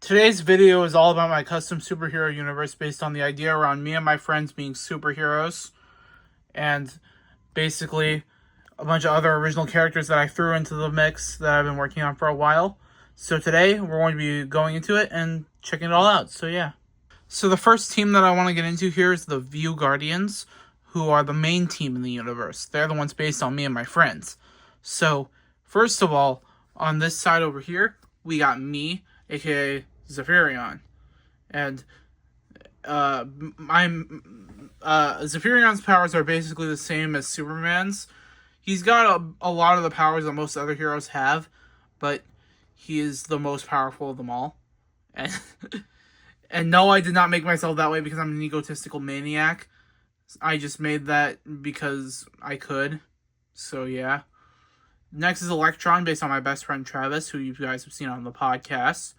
Today's video is all about my custom superhero universe based on the idea around me and my friends being superheroes, and basically a bunch of other original characters that I threw into the mix that I've been working on for a while. So today we're going to be going into it and checking it all out. So yeah. So the first team that I want to get into here is the View Guardians, who are the main team in the universe. They're the ones based on me and my friends. So first of all, on this side over here, we got me, aka Zephyrion. And Zephyrian's powers are basically the same as Superman's. He's got a lot of the powers that most other heroes have, but he is the most powerful of them all. And and no, I did not make myself that way because I'm an egotistical maniac. I just made that because I could. So yeah. Next is Electron, based on my best friend Travis, who you guys have seen on the podcast.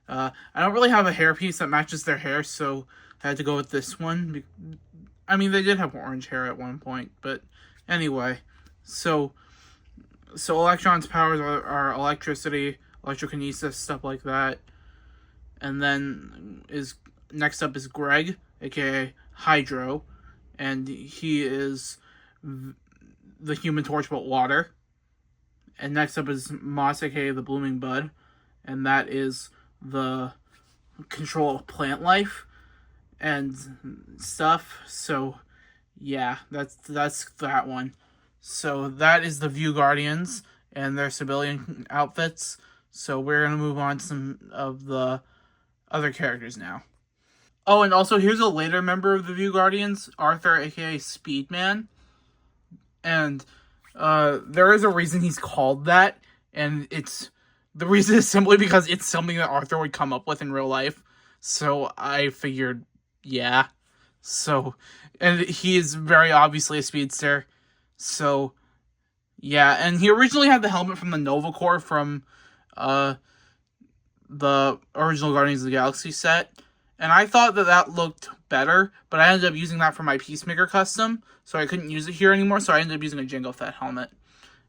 I don't really have a hairpiece that matches their hair, so I had to go with this one. I mean, they did have orange hair at one point, but anyway. So Electron's powers are electricity, electrokinesis, stuff like that. And then next up is Greg, aka Hydro, and he is the Human Torch but water. And next up is Moss, aka the Blooming Bud, and that is the control of plant life and stuff. So yeah, that's that one. So that is the View Guardians and their civilian outfits. So we're gonna move on to some of the other characters now. Oh, and also here's a later member of the View Guardians, Arthur, aka Speedman. And there is a reason he's called that, and the reason is simply because it's something that Arthur would come up with in real life. So I figured, yeah. So, and he is very obviously a speedster. So, yeah. And he originally had the helmet from the Nova Corps from the original Guardians of the Galaxy set. And I thought that looked better, but I ended up using that for my Peacemaker custom, so I couldn't use it here anymore, so I ended up using a Jango Fett helmet.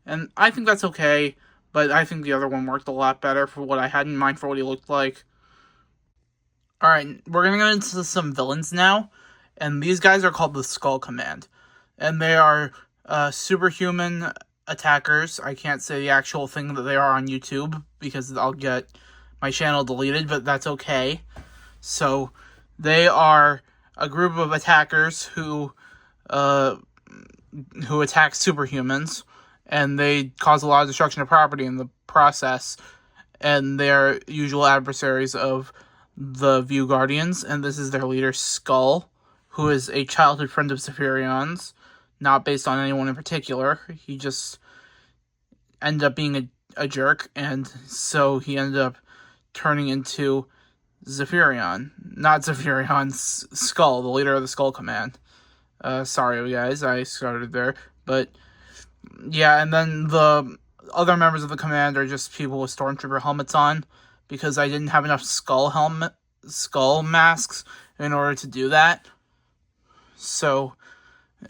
And I think that's okay, but I think the other one worked a lot better for what I had in mind for what he looked like. Alright, we're gonna go into some villains now, and these guys are called the Skull Command. And they are superhuman attackers. I can't say the actual thing that they are on YouTube, because I'll get my channel deleted, but that's okay. So, they are a group of attackers who attack superhumans, and they cause a lot of destruction of property in the process, and they're usual adversaries of the View Guardians, and this is their leader, Skull, who is a childhood friend of Zephyrian's, not based on anyone in particular. He just ended up being a jerk, and so he ended up turning into Zephyrion. Not Zephyrion, Skull, the leader of the Skull Command. Sorry guys, I started there. But, yeah, and then the other members of the command are just people with Stormtrooper helmets on, because I didn't have enough skull masks in order to do that. So,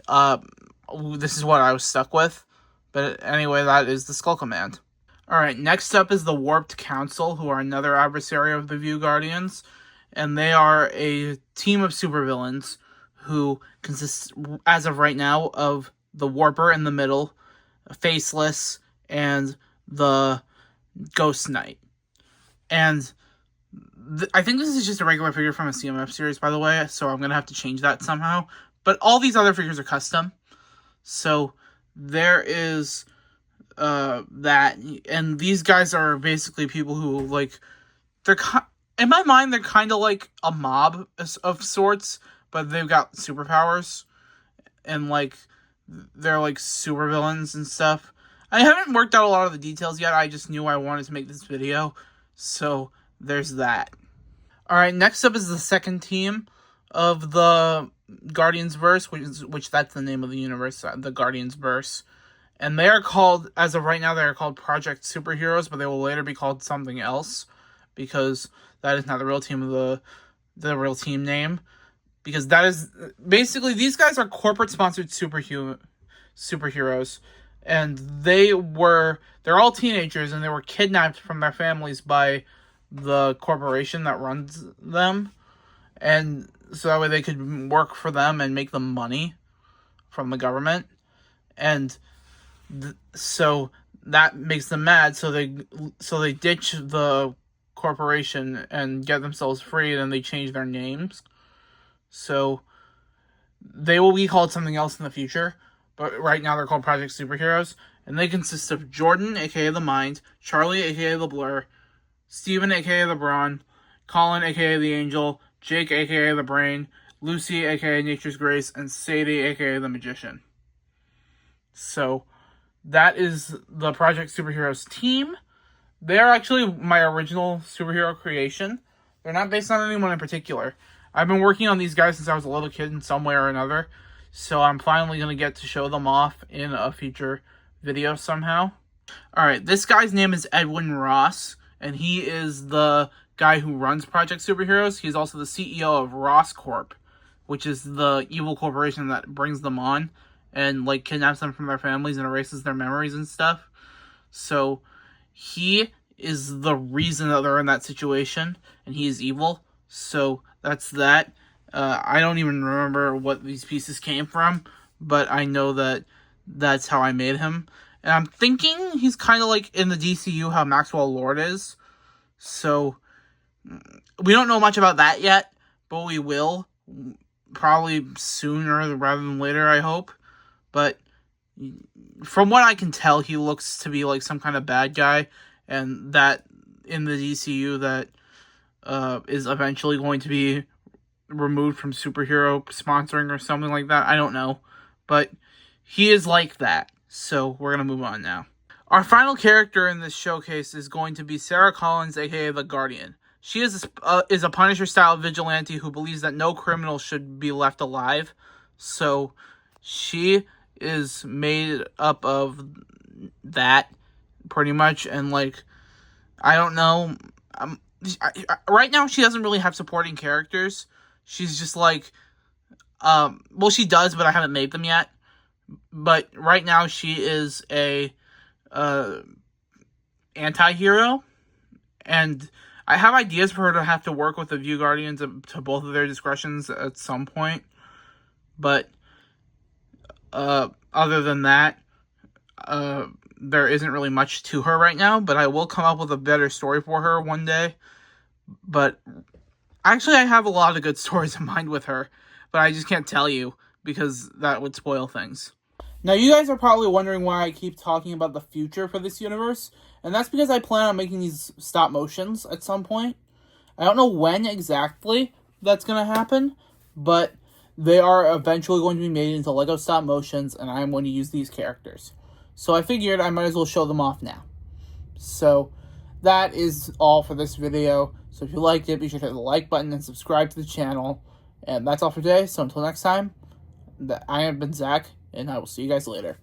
this is what I was stuck with. But anyway, that is the Skull Command. Alright, next up is the Warped Council, who are another adversary of the View Guardians, and they are a team of supervillains who consists, as of right now, of the Warper in the middle, Faceless, and the Ghost Knight. And I think this is just a regular figure from a CMF series, by the way, so I'm going to have to change that somehow. But all these other figures are custom. So there is that, and these guys are basically people who, like, in my mind, they're kind of like a mob of sorts, but they've got superpowers, and, like, they're, like, supervillains and stuff. I haven't worked out a lot of the details yet, I just knew I wanted to make this video, so there's that. Alright, next up is the second team of the Guardians Verse, which that's the name of the universe, the Guardians Verse. And they are called, as of right now, they are called Project Superheroes, but they will later be called something else, because that is not the real team of the real team name. Because that is, basically, these guys are corporate-sponsored superheroes, and they're all teenagers, and they were kidnapped from their families by the corporation that runs them, and so that way they could work for them and make them money from the government. And so that makes them mad, so they ditch the corporation and get themselves free, and then they change their names. So they will be called something else in the future, but right now they're called Project Superheroes, and they consist of Jordan, aka the Mind, Charlie, aka the Blur, Steven, aka the Brawn, Colin, aka the Angel, Jake, aka the Brain, Lucy, aka Nature's Grace, and Sadie, aka the Magician. So that is the Project Superheroes team. They're actually my original superhero creation. They're not based on anyone in particular. I've been working on these guys since I was a little kid in some way or another, so I'm finally going to get to show them off in a future video somehow. Alright, this guy's name is Edwin Ross, and he is the guy who runs Project Superheroes. He's also the CEO of Ross Corp, which is the evil corporation that brings them on and like kidnaps them from their families and erases their memories and stuff. So he is the reason that they're in that situation, and he is evil. So that's that. I don't even remember what these pieces came from, but I know that that's how I made him. And I'm thinking he's kind of like in the DCU how Maxwell Lord is. So we don't know much about that yet, but we will. Probably sooner rather than later, I hope. But from what I can tell, he looks to be like some kind of bad guy, and that in the DCU that is eventually going to be removed from superhero sponsoring or something like that. I don't know. But he is like that. So we're going to move on now. Our final character in this showcase is going to be Sarah Collins, aka the Guardian. She is a Punisher-style vigilante who believes that no criminal should be left alive. So she is made up of that, pretty much. And, like, I don't know. Right now, she doesn't really have supporting characters. She's just, like, well, she does, but I haven't made them yet. But right now, she is a anti-hero. And I have ideas for her to have to work with the View Guardians to both of their discretions at some point. But other than that, there isn't really much to her right now. But I will come up with a better story for her one day. But actually, I have a lot of good stories in mind with her. But I just can't tell you because that would spoil things. Now, you guys are probably wondering why I keep talking about the future for this universe. And that's because I plan on making these stop motions at some point. I don't know when exactly that's going to happen, but they are eventually going to be made into Lego stop motions, and I'm going to use these characters. So I figured I might as well show them off now. So that is all for this video. So if you liked it, be sure to hit the like button and subscribe to the channel. And that's all for today. So until next time, I have been Zach, and I will see you guys later.